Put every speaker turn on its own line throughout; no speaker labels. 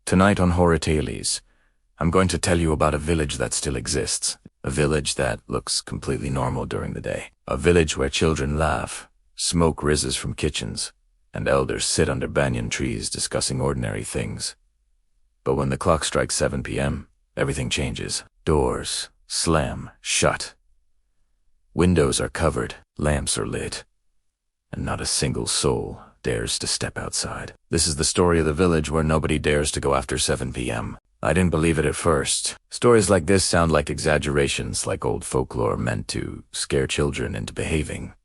Tonight on Horror Tales, I'm going to tell you about a village that still exists. A village that looks completely normal during the day. A village where children laugh, smoke rises from kitchens, and elders sit under banyan trees discussing ordinary things. But when the clock strikes 7 p.m., everything changes. Doors slam shut. Windows are covered, lamps are lit, and not a single soul dares to step outside. This is the story of the village where nobody dares to go after 7 p.m. I didn't believe it at first. Stories like this sound like exaggerations, like old folklore meant to scare children into behaving.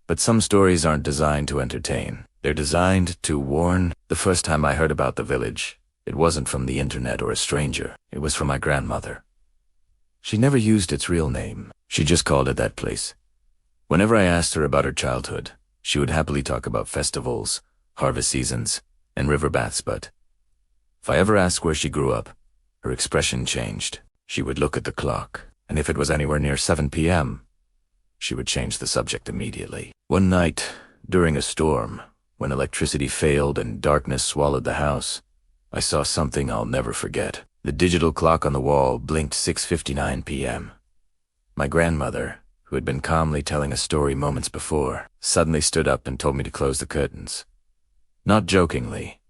But some stories aren't designed to entertain. They're designed to warn. The first time I heard about the village, it wasn't from the internet or a stranger. It was from my grandmother. She never used its real name. She just called it that place. Whenever I asked her about her childhood, she would happily talk about festivals, harvest seasons, and river baths, but if I ever asked where she grew up, her expression changed. She would look at the clock, and if it was anywhere near 7 p.m., she would change the subject immediately. One night, during a storm, when electricity failed and darkness swallowed the house, I saw something I'll never forget. The digital clock on the wall blinked 6:59 p.m. My grandmother, who had been calmly telling a story moments before, suddenly stood up and told me to close the curtains. Not jokingly,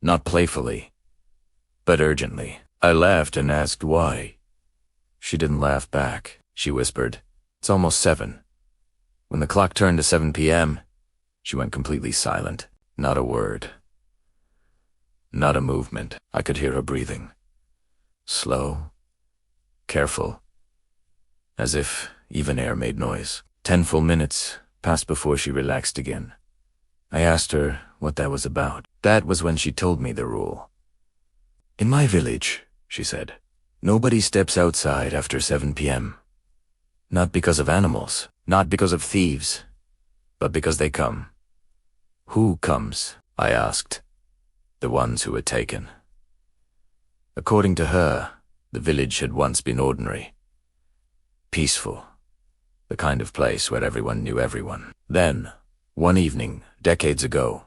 not playfully, but urgently. I laughed and asked why. She didn't laugh back. She whispered, "It's almost 7. When the clock turned to 7 p.m., she went completely silent. Not a word. Not a movement. I could hear her breathing. Slow, careful, as if even air made noise. 10 full minutes passed before she relaxed again. I asked her what that was about. That was when she told me the rule. "In my village," she said, "nobody steps outside after 7 p.m. Not because of animals, not because of thieves, but because they come." "Who comes?" I asked. "The ones who were taken." According to her, the village had once been ordinary, peaceful, the kind of place where everyone knew everyone. Then, one evening, decades ago,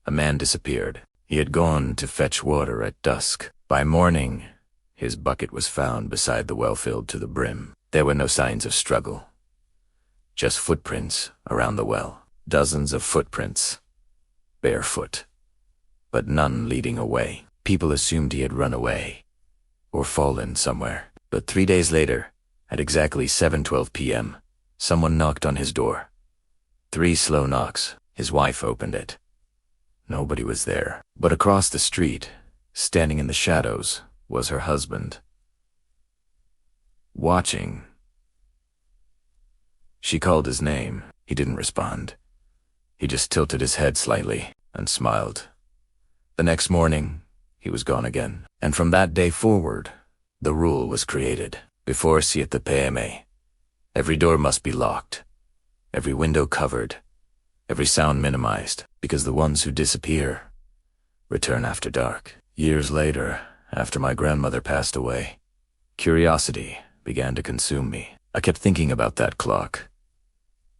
a man disappeared. He had gone to fetch water at dusk. By morning, his bucket was found beside the well filled to the brim. There were no signs of struggle, just footprints around the well. Dozens of footprints, barefoot, but none leading away. People assumed he had run away or fallen somewhere. But 3 days later, at exactly 7:12 p.m., someone knocked on his door. 3 slow knocks. His wife opened it. Nobody was there. But across the street, standing in the shadows, was her husband. Watching. She called his name. He didn't respond. He just tilted his head slightly and smiled. The next morning, he was gone again. And from that day forward, the rule was created. Before 7 p.m, every door must be locked, every window covered, every sound minimized, because the ones who disappear return after dark. Years later, after my grandmother passed away, curiosity began to consume me. I kept thinking about that clock,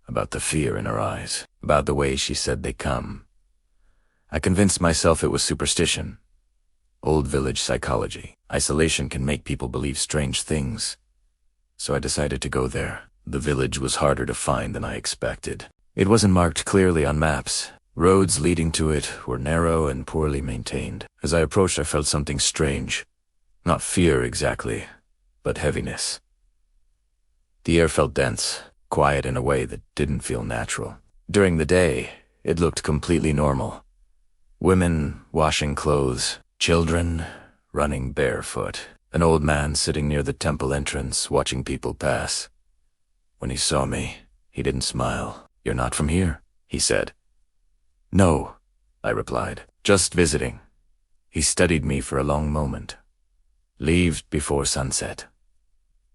about the fear in her eyes, about the way she said they come. I convinced myself it was superstition, old village psychology. Isolation can make people believe strange things. So I decided to go there. The village was harder to find than I expected. It wasn't marked clearly on maps. Roads leading to it were narrow and poorly maintained. As I approached, I felt something strange. Not fear exactly, but heaviness. The air felt dense, quiet in a way that didn't feel natural. During the day, it looked completely normal. Women washing clothes, children running barefoot, an old man sitting near the temple entrance watching people pass. When he saw me, he didn't smile. "You're not from here?" he said. "No," I replied, "just visiting." He studied me for a long moment. "Leave before sunset."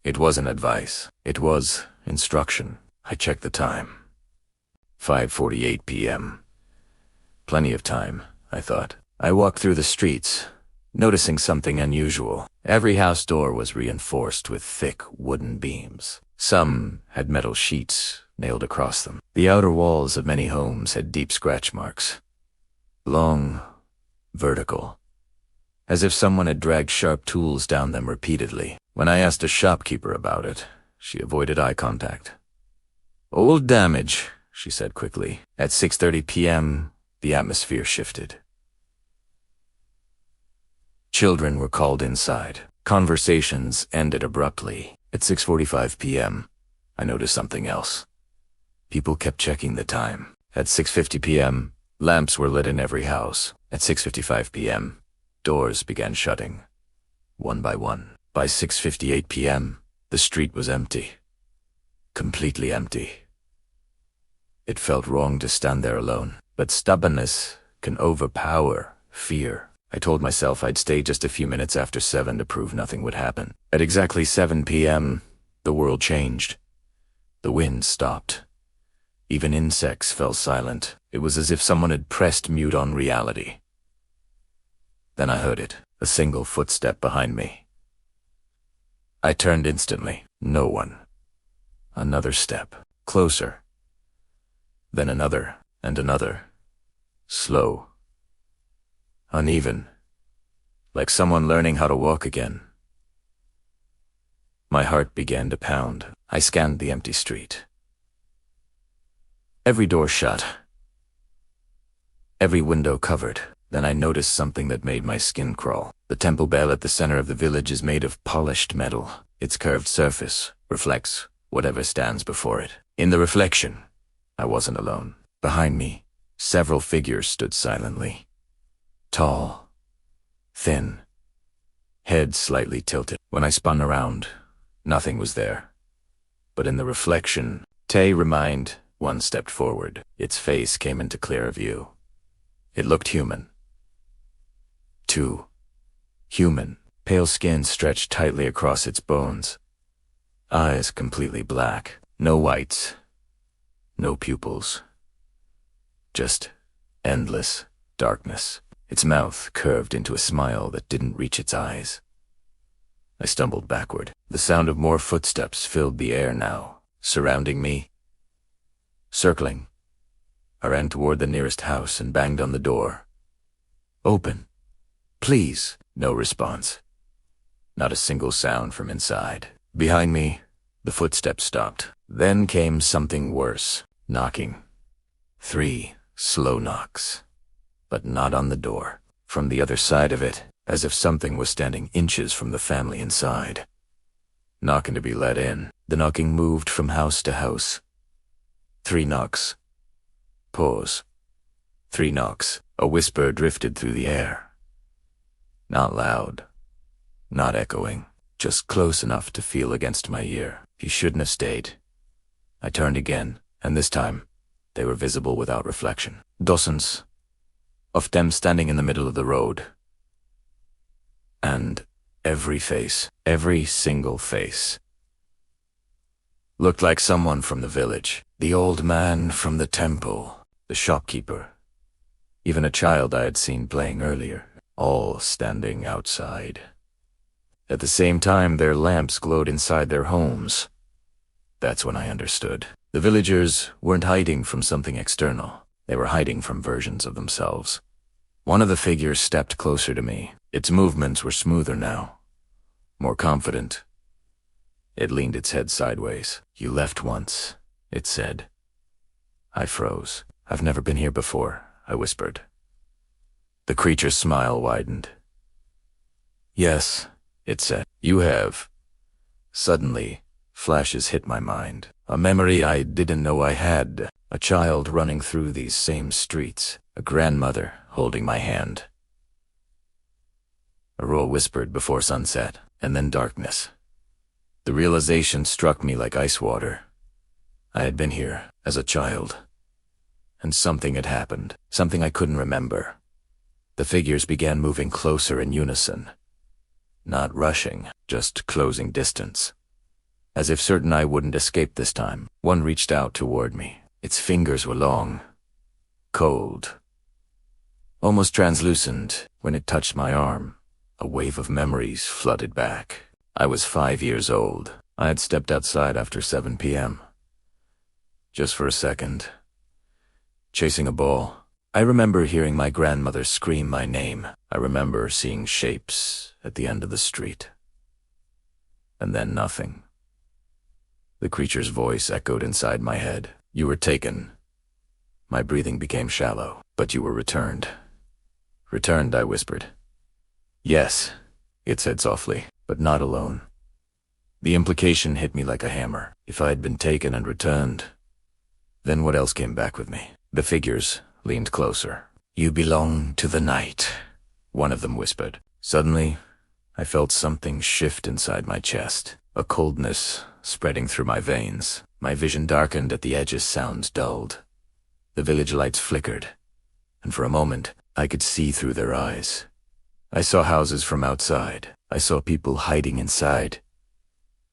It wasn't advice. It was instruction. I checked the time. 5:48 p.m. Plenty of time, I thought. I walked through the streets, noticing something unusual. Every house door was reinforced with thick wooden beams. Some had metal sheets nailed across them. The outer walls of many homes had deep scratch marks. Long, vertical, as if someone had dragged sharp tools down them repeatedly. When I asked a shopkeeper about it, she avoided eye contact. "Old damage," she said quickly. At 6:30 p.m., the atmosphere shifted. Children were called inside. Conversations ended abruptly. At 6:45 p.m., I noticed something else. People kept checking the time. At 6:50 p.m., lamps were lit in every house. At 6:55 p.m., doors began shutting, one by one. By 6:58 p.m., the street was empty. Completely empty. It felt wrong to stand there alone, but stubbornness can overpower fear. I told myself I'd stay just a few minutes after 7 to prove nothing would happen. At exactly 7 p.m., the world changed. The wind stopped. Even insects fell silent. It was as if someone had pressed mute on reality. Then I heard it, a single footstep behind me. I turned instantly. No one. Another step. Closer. Then another, and another. Slow. Uneven. Like someone learning how to walk again. My heart began to pound. I scanned the empty street. Every door shut. Every window covered. Then I noticed something that made my skin crawl. The temple bell at the center of the village is made of polished metal. Its curved surface reflects whatever stands before it. In the reflection, I wasn't alone. Behind me, several figures stood silently. Tall, thin, head slightly tilted. When I spun around, nothing was there. But in the reflection, remained. One stepped forward. Its face came into clearer view. It looked human. 2. Human. Pale skin stretched tightly across its bones. Eyes completely black. No whites. No pupils. Just endless darkness. Its mouth curved into a smile that didn't reach its eyes. I stumbled backward. The sound of more footsteps filled the air now, surrounding me. Circling. I ran toward the nearest house and banged on the door. "Open. Please." No response. Not a single sound from inside. Behind me, the footsteps stopped. Then came something worse. Knocking. 3 slow knocks. But not on the door. From the other side of it, as if something was standing inches from the family inside. Knocking to be let in. The knocking moved from house to house. 3 knocks. Pause. 3 knocks. A whisper drifted through the air. Not loud. Not echoing. Just close enough to feel against my ear. He shouldn't have stayed. I turned again, and this time, they were visible without reflection. Dozens of them standing in the middle of the road. And every face, every single face, looked like someone from the village. The old man from the temple, the shopkeeper, even a child I had seen playing earlier, all standing outside. At the same time, their lamps glowed inside their homes. That's when I understood. The villagers weren't hiding from something external. They were hiding from versions of themselves. One of the figures stepped closer to me. Its movements were smoother now, more confident. It leaned its head sideways. "You left once," it said. I froze. "I've never been here before," I whispered. The creature's smile widened. "Yes," it said, "you have." Suddenly, flashes hit my mind. A memory I didn't know I had. A child running through these same streets. A grandmother holding my hand. A roar whispered before sunset, and then darkness. The realization struck me like ice water. I had been here as a child, and something had happened, something I couldn't remember. The figures began moving closer in unison. Not rushing, just closing distance. As if certain I wouldn't escape this time, one reached out toward me. Its fingers were long, cold, almost translucent. When it touched my arm, a wave of memories flooded back. I was 5 years old. I had stepped outside after 7 p.m. Just for a second. Chasing a ball. I remember hearing my grandmother scream my name. I remember seeing shapes at the end of the street. And then nothing. The creature's voice echoed inside my head. You were taken. My breathing became shallow, but you were returned. Returned, I whispered. Yes, it said softly, but not alone. The implication hit me like a hammer. If I had been taken and returned, then what else came back with me? The figures leaned closer. You belong to the night, one of them whispered. Suddenly, I felt something shift inside my chest, a coldness spreading through my veins. My vision darkened at the edges, sounds dulled. The village lights flickered, and for a moment, I could see through their eyes. I saw houses from outside. I saw people hiding inside.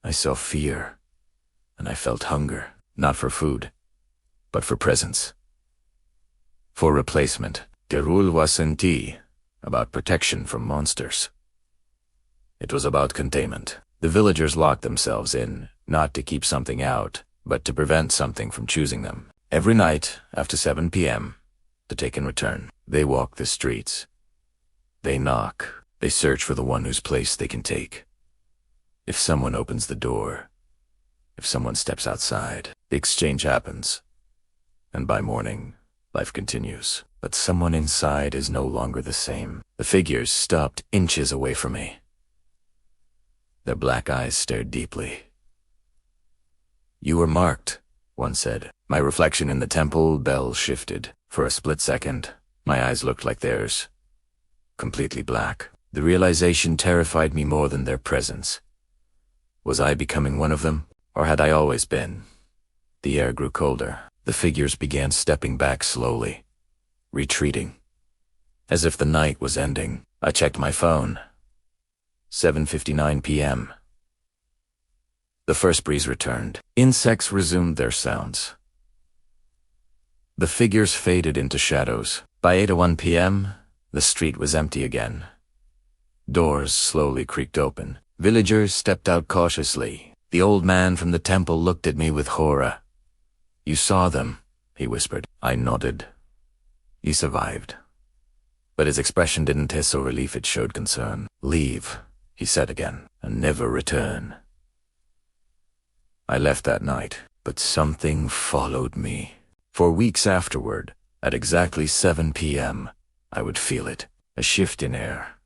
I saw fear, and I felt hunger, not for food, but for presence. For replacement. Gerul was senti, about protection from monsters. It was about containment. The villagers locked themselves in, not to keep something out, but to prevent something from choosing them. Every night, after 7 p.m., to take and return, they walk the streets. They knock. They search for the one whose place they can take. If someone opens the door, if someone steps outside, the exchange happens. And by morning, life continues. But someone inside is no longer the same. The figures stopped inches away from me. Their black eyes stared deeply. You were marked, one said. My reflection in the temple bell shifted. For a split second, my eyes looked like theirs. Completely black. The realization terrified me more than their presence. Was I becoming one of them, or had I always been? The air grew colder. The figures began stepping back slowly, retreating, as if the night was ending. I checked my phone. 7:59 p.m. The first breeze returned. Insects resumed their sounds. The figures faded into shadows. By 8:01 p.m., the street was empty again. Doors slowly creaked open. Villagers stepped out cautiously. The old man from the temple looked at me with horror. You saw them, he whispered. I nodded. He survived. But his expression didn't hiss or relief, it showed concern. Leave, he said again, and never return. I left that night, but something followed me. For weeks afterward, at exactly 7 p.m., I would feel it, a shift in air.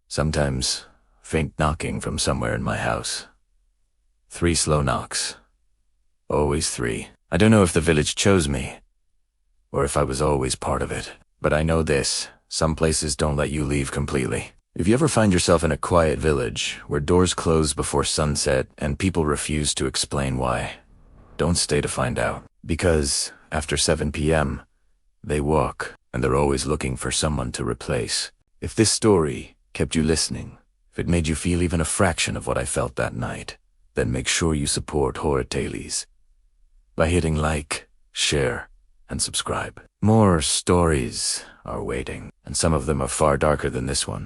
Sometimes, faint knocking from somewhere in my house. 3 slow knocks. Always 3. I don't know if the village chose me, or if I was always part of it. But I know this, some places don't let you leave completely. If you ever find yourself in a quiet village, where doors close before sunset and people refuse to explain why, don't stay to find out. Because, after 7 p.m., they walk, and they're always looking for someone to replace. If this story kept you listening, if it made you feel even a fraction of what I felt that night, then make sure you support Horror Tales by hitting like, share, and subscribe. More stories are waiting, and some of them are far darker than this one.